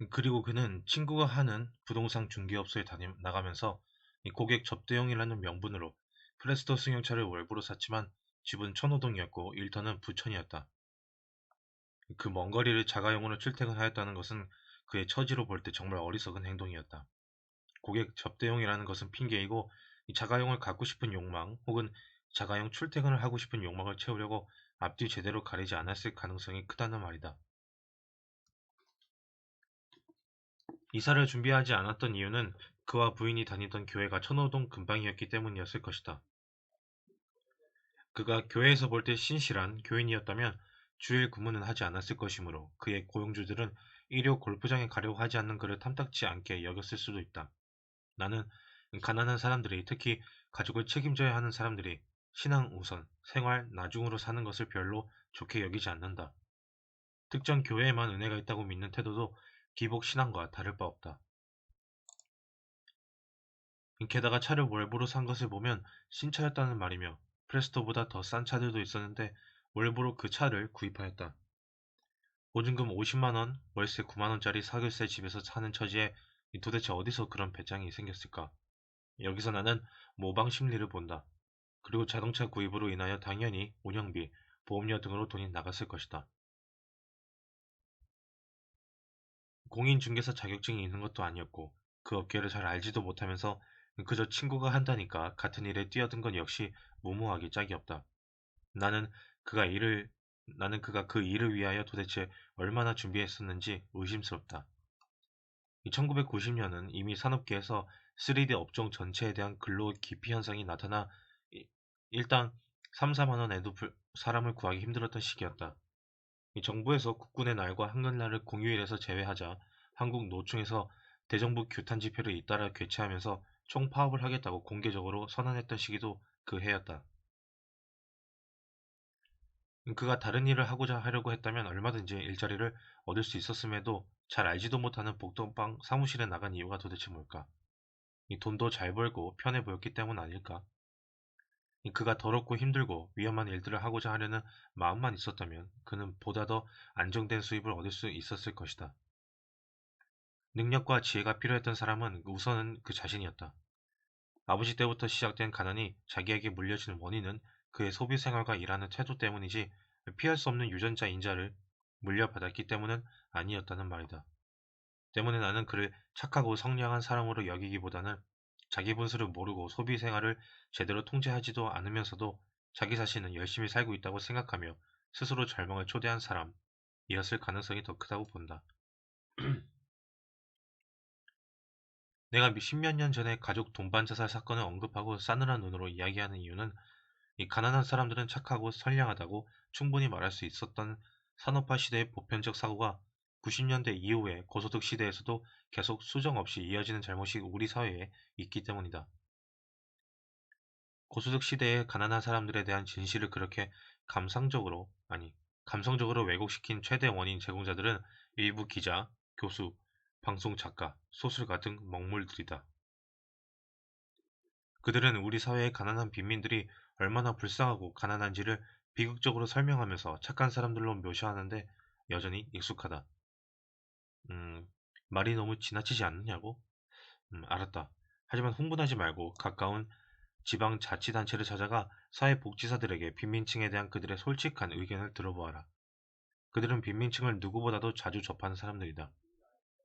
그리고 그는 친구가 하는 부동산 중개업소에 나가면서 이 고객 접대용이라는 명분으로 프레스토 승용차를 월부로 샀지만 집은 천호동이었고 일터는 부천이었다. 그 먼 거리를 자가용으로 출퇴근하였다는 것은 그의 처지로 볼 때 정말 어리석은 행동이었다. 고객 접대용이라는 것은 핑계이고 이 자가용을 갖고 싶은 욕망 혹은 자가용 출퇴근을 하고 싶은 욕망을 채우려고 앞뒤 제대로 가리지 않았을 가능성이 크다는 말이다. 이사를 준비하지 않았던 이유는 그와 부인이 다니던 교회가 천호동 근방이었기 때문이었을 것이다. 그가 교회에서 볼 때 신실한 교인이었다면 주일 근무는 하지 않았을 것이므로 그의 고용주들은 일요 골프장에 가려고 하지 않는 그를 탐탁지 않게 여겼을 수도 있다. 나는 가난한 사람들이, 특히 가족을 책임져야 하는 사람들이 신앙 우선, 생활 나중으로 사는 것을 별로 좋게 여기지 않는다. 특정 교회에만 은혜가 있다고 믿는 태도도 기복 신앙과 다를 바 없다. 게다가 차를 월보로 산 것을 보면 신차였다는 말이며 프레스토보다 더 싼 차들도 있었는데 월보로 그 차를 구입하였다. 보증금 50만 원, 월세 9만 원짜리 사글세 집에서 사는 처지에 도대체 어디서 그런 배짱이 생겼을까? 여기서 나는 모방 심리를 본다. 그리고 자동차 구입으로 인하여 당연히 운영비, 보험료 등으로 돈이 나갔을 것이다. 공인중개사 자격증이 있는 것도 아니었고 그 업계를 잘 알지도 못하면서 그저 친구가 한다니까 같은 일에 뛰어든 건 역시 무모하기 짝이 없다. 나는 그가 일을 나는 그가 그 일을 위하여 도대체 얼마나 준비했었는지 의심스럽다. 1990년은 이미 산업계에서 3D 업종 전체에 대한 근로 기피 현상이 나타나 일당 3, 4만 원에도 사람을 구하기 힘들었던 시기였다. 이 정부에서 국군의 날과 한글날을 공휴일에서 제외하자 한국 노총에서 대정부 규탄 집회를 잇따라 개최하면서 총파업을 하겠다고 공개적으로 선언했던 시기도 그 해였다. 그가 다른 일을 하고자 하려고 했다면 얼마든지 일자리를 얻을 수 있었음에도 잘 알지도 못하는 복덕방 사무실에 나간 이유가 도대체 뭘까? 이 돈도 잘 벌고 편해 보였기 때문 아닐까? 그가 더럽고 힘들고 위험한 일들을 하고자 하려는 마음만 있었다면 그는 보다 더 안정된 수입을 얻을 수 있었을 것이다. 능력과 지혜가 필요했던 사람은 우선은 그 자신이었다. 아버지 때부터 시작된 가난이 자기에게 물려진 원인은 그의 소비 생활과 일하는 태도 때문이지 피할 수 없는 유전자 인자를 물려받았기 때문은 아니었다는 말이다. 때문에 나는 그를 착하고 성량한 사람으로 여기기보다는 자기 분수를 모르고 소비 생활을 제대로 통제하지도 않으면서도 자기 자신은 열심히 살고 있다고 생각하며 스스로 절망을 초대한 사람이었을 가능성이 더 크다고 본다. 내가 십몇 년 전에 가족 동반 자살 사건을 언급하고 싸늘한 눈으로 이야기하는 이유는 이 가난한 사람들은 착하고 선량하다고 충분히 말할 수 있었던 산업화 시대의 보편적 사고가 90년대 이후의 고소득 시대에서도 계속 수정 없이 이어지는 잘못이 우리 사회에 있기 때문이다. 고소득 시대의 가난한 사람들에 대한 진실을 그렇게 감성적으로 왜곡시킨 최대 원인 제공자들은 일부 기자, 교수, 방송 작가, 소설가 등 먹물들이다. 그들은 우리 사회의 가난한 빈민들이 얼마나 불쌍하고 가난한지를 비극적으로 설명하면서 착한 사람들로 묘사하는데 여전히 익숙하다. 음, 말이 너무 지나치지 않느냐고? 알았다. 하지만 흥분하지 말고 가까운 지방자치단체를 찾아가 사회복지사들에게 빈민층에 대한 그들의 솔직한 의견을 들어보아라. 그들은 빈민층을 누구보다도 자주 접하는 사람들이다.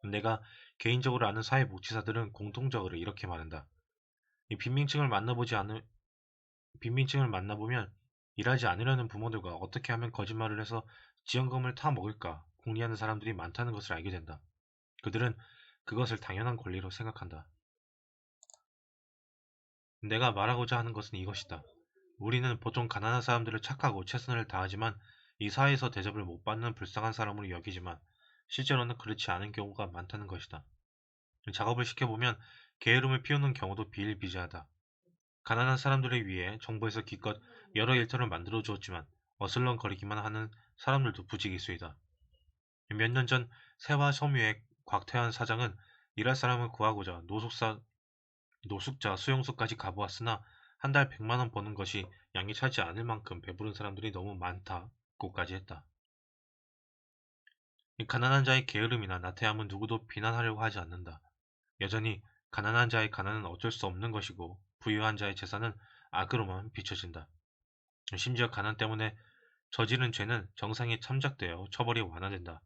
내가 개인적으로 아는 사회복지사들은 공통적으로 이렇게 말한다. 이 빈민층을 만나보면 일하지 않으려는 부모들과 어떻게 하면 거짓말을 해서 지원금을 타먹을까 궁리하는 사람들이 많다는 것을 알게 된다. 그들은 그것을 당연한 권리로 생각한다. 내가 말하고자 하는 것은 이것이다. 우리는 보통 가난한 사람들을 착하고 최선을 다하지만 이 사회에서 대접을 못 받는 불쌍한 사람으로 여기지만 실제로는 그렇지 않은 경우가 많다는 것이다. 작업을 시켜보면 게으름을 피우는 경우도 비일비재하다. 가난한 사람들을 위해 정부에서 기껏 여러 일터를 만들어 주었지만 어슬렁거리기만 하는 사람들도 부지기수이다. 몇 년 전 세화 섬유의 곽태환 사장은 일할 사람을 구하고자 노숙자 수용소까지 가보았으나 한 달 100만 원 버는 것이 양이 차지 않을 만큼 배부른 사람들이 너무 많다고까지 했다. 이 가난한 자의 게으름이나 나태함은 누구도 비난하려고 하지 않는다. 여전히 가난한 자의 가난은 어쩔 수 없는 것이고 부유한 자의 재산은 악으로만 비춰진다. 심지어 가난 때문에 저지른 죄는 정상에 참작되어 처벌이 완화된다.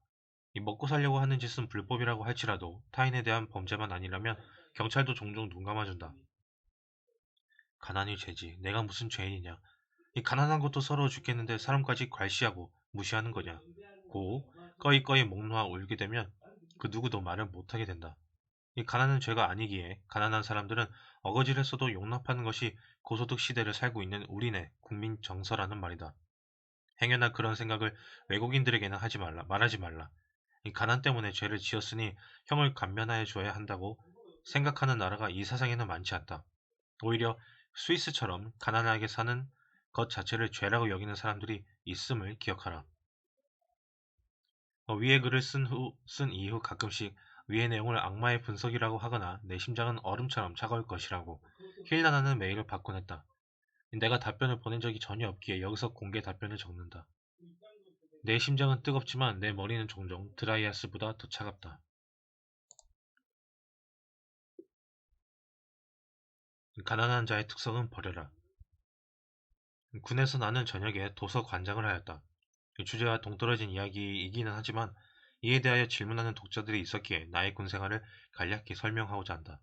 이 먹고 살려고 하는 짓은 불법이라고 할지라도 타인에 대한 범죄만 아니라면 경찰도 종종 눈 감아준다. 가난이 죄지. 내가 무슨 죄인이냐. 이 가난한 것도 서러워 죽겠는데 사람까지 괄시하고 무시하는 거냐. 고 꺼이꺼이 목 놓아 울게 되면 그 누구도 말을 못하게 된다. 이 가난은 죄가 아니기에 가난한 사람들은 어거지를 써도 용납하는 것이 고소득 시대를 살고 있는 우리네 국민 정서라는 말이다. 행여나 그런 생각을 외국인들에게는 말하지 말라. 이 가난 때문에 죄를 지었으니 형을 감면하여 줘야 한다고 생각하는 나라가 이 세상에는 많지 않다. 오히려 스위스처럼 가난하게 사는 것 자체를 죄라고 여기는 사람들이 있음을 기억하라. 위의 글을 쓴 이후 가끔씩 위의 내용을 악마의 분석이라고 하거나 내 심장은 얼음처럼 차가울 것이라고 힐난하는 메일을 받곤 했다. 내가 답변을 보낸 적이 전혀 없기에 여기서 공개 답변을 적는다. 내 심장은 뜨겁지만 내 머리는 종종 드라이아스보다 더 차갑다. 가난한 자의 특성은 버려라. 군에서 나는 저녁에 도서관장을 하였다. 주제와 동떨어진 이야기이기는 하지만 이에 대하여 질문하는 독자들이 있었기에 나의 군 생활을 간략히 설명하고자 한다.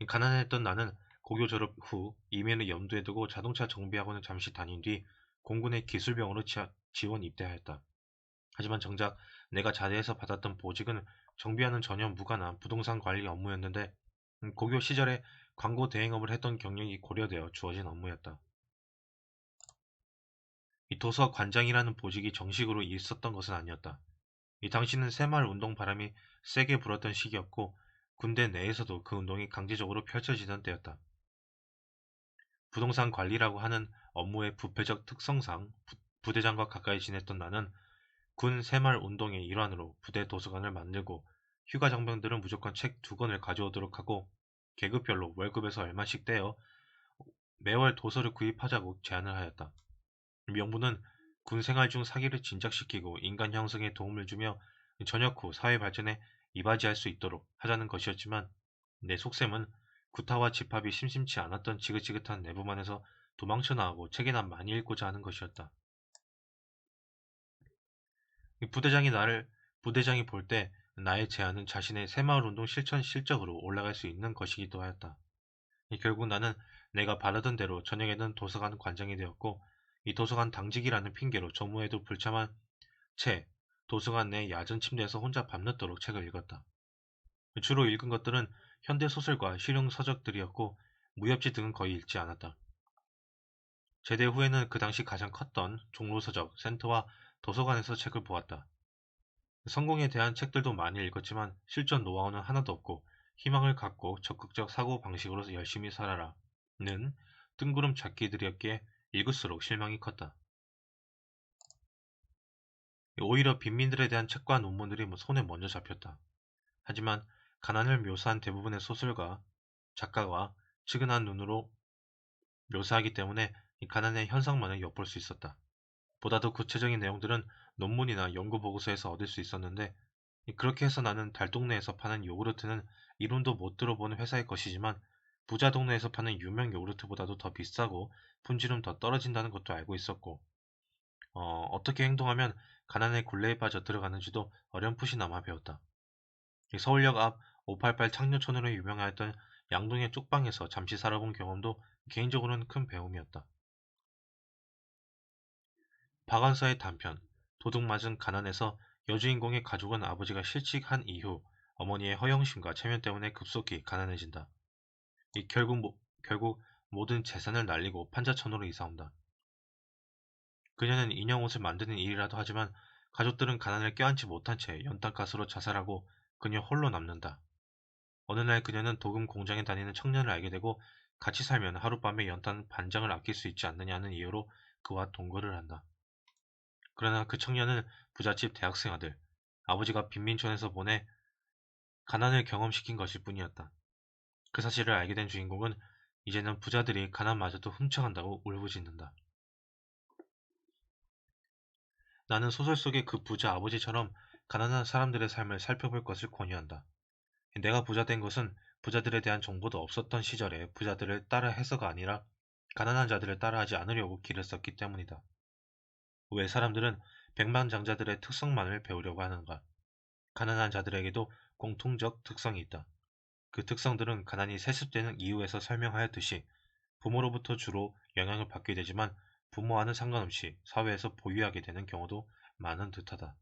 가난했던 나는 고교 졸업 후 이민을 염두에 두고 자동차 정비학원을 잠시 다닌 뒤 공군의 기술병으로 지원 입대하였다. 하지만 정작 내가 자대에서 받았던 보직은 정비와는 전혀 무관한 부동산 관리 업무였는데 고교 시절에 광고 대행업을 했던 경력이 고려되어 주어진 업무였다. 이 도서관장이라는 보직이 정식으로 있었던 것은 아니었다. 이 당시는 새마을 운동 바람이 세게 불었던 시기였고 군대 내에서도 그 운동이 강제적으로 펼쳐지던 때였다. 부동산 관리라고 하는 업무의 부패적 특성상 부대장과 가까이 지냈던 나는 군 새마을 운동의 일환으로 부대 도서관을 만들고 휴가 장병들은 무조건 책 2권을 가져오도록 하고 계급별로 월급에서 얼마씩 떼어 매월 도서를 구입하자고 제안을 하였다. 명분은 군 생활 중 사기를 진작시키고 인간 형성에 도움을 주며 전역 후 사회 발전에 이바지할 수 있도록 하자는 것이었지만 내 속셈은 구타와 집합이 심심치 않았던 지긋지긋한 내부만에서 도망쳐 나오고 책이나 많이 읽고자 하는 것이었다. 부대장이 볼 때 나의 제안은 자신의 새마을운동 실천 실적으로 올라갈 수 있는 것이기도 하였다. 결국 나는 내가 바라던 대로 저녁에는 도서관 관장이 되었고 이 도서관 당직이라는 핑계로 조무해도 불참한 채 도서관 내 야전 침대에서 혼자 밤늦도록 책을 읽었다. 주로 읽은 것들은 현대소설과 실용서적들이었고 무협지 등은 거의 읽지 않았다. 제대 후에는 그 당시 가장 컸던 종로서적 센터와 도서관에서 책을 보았다. 성공에 대한 책들도 많이 읽었지만 실전 노하우는 하나도 없고 희망을 갖고 적극적 사고 방식으로 열심히 살아라 는 뜬구름 잡기들이었기에 읽을수록 실망이 컸다. 오히려 빈민들에 대한 책과 논문들이 손에 먼저 잡혔다. 하지만 가난을 묘사한 대부분의 소설가, 작가가 측은한 눈으로 묘사하기 때문에 이 가난의 현상만을 엿볼 수 있었다. 보다도 구체적인 내용들은 논문이나 연구보고서에서 얻을 수 있었는데 그렇게 해서 나는 달동네에서 파는 요구르트는 이름도 못 들어본 회사의 것이지만 부자 동네에서 파는 유명 요구르트보다도 더 비싸고 품질은 더 떨어진다는 것도 알고 있었고 어떻게 행동하면 가난의 굴레에 빠져 들어가는지도 어렴풋이나마 배웠다. 서울역 앞 588 창녀촌으로 유명하였던 양동의 쪽방에서 잠시 살아본 경험도 개인적으로는 큰 배움이었다. 박완서의 단편 도둑맞은 가난에서 여주인공의 가족은 아버지가 실직한 이후 어머니의 허영심과 체면 때문에 급속히 가난해진다. 결국 모든 재산을 날리고 판자촌으로 이사온다. 그녀는 인형 옷을 만드는 일이라도 하지만 가족들은 가난을 껴안지 못한 채 연탄가스로 자살하고 그녀 홀로 남는다. 어느 날 그녀는 도금 공장에 다니는 청년을 알게 되고 같이 살면 하룻밤에 연탄 반장을 아낄 수 있지 않느냐는 이유로 그와 동거를 한다. 그러나 그 청년은 부잣집 대학생 아들, 아버지가 빈민촌에서 보내 가난을 경험시킨 것일 뿐이었다. 그 사실을 알게 된 주인공은 이제는 부자들이 가난마저도 훔쳐간다고 울부짖는다. 나는 소설 속의 그 부자 아버지처럼 가난한 사람들의 삶을 살펴볼 것을 권유한다. 내가 부자 된 것은 부자들에 대한 정보도 없었던 시절에 부자들을 따라 해서가 아니라 가난한 자들을 따라하지 않으려고 길을 썼기 때문이다. 왜 사람들은 백만장자들의 특성만을 배우려고 하는가? 가난한 자들에게도 공통적 특성이 있다. 그 특성들은 가난이 세습되는 이유에서 설명하였듯이 부모로부터 주로 영향을 받게 되지만 부모와는 상관없이 사회에서 보유하게 되는 경우도 많은 듯하다.